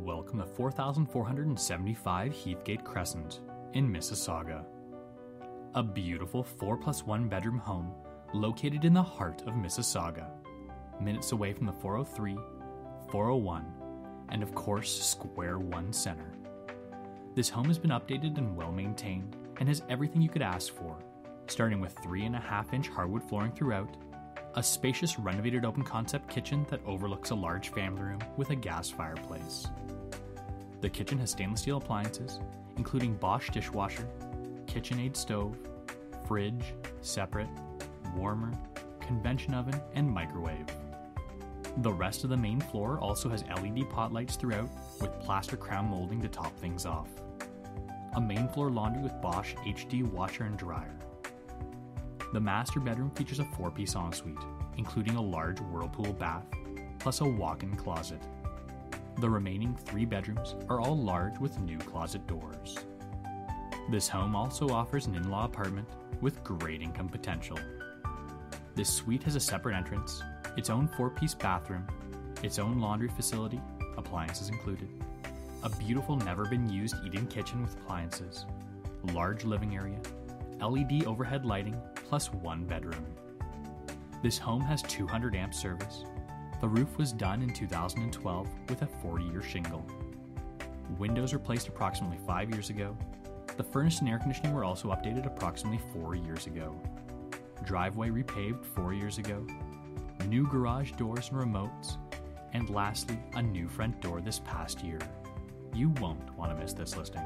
Welcome to 4475 Heathgate Crescent in Mississauga. A beautiful 4+1 bedroom home located in the heart of Mississauga, minutes away from the 403, 401, and of course Square One Center. This home has been updated and well maintained and has everything you could ask for, starting with 3.5-inch hardwood flooring throughout, a spacious renovated open concept kitchen that overlooks a large family room with a gas fireplace. The kitchen has stainless steel appliances, including Bosch dishwasher, KitchenAid stove, fridge, separate, warmer, convection oven, and microwave. The rest of the main floor also has LED pot lights throughout with plaster crown molding to top things off. A main floor laundry with Bosch HD washer and dryer. The master bedroom features a 4-piece ensuite, including a large whirlpool bath, plus a walk-in closet. The remaining 3 bedrooms are all large with new closet doors. This home also offers an in-law apartment with great income potential. This suite has a separate entrance, its own 4-piece bathroom, its own laundry facility, appliances included, a beautiful never-been-used eat-in kitchen with appliances, large living area, LED overhead lighting, plus 1 bedroom. This home has 200 amp service. The roof was done in 2012 with a 40-year shingle. Windows were placed approximately 5 years ago. The furnace and air conditioning were also updated approximately 4 years ago. Driveway repaved 4 years ago. New garage doors and remotes. And lastly, a new front door this past year. You won't want to miss this listing.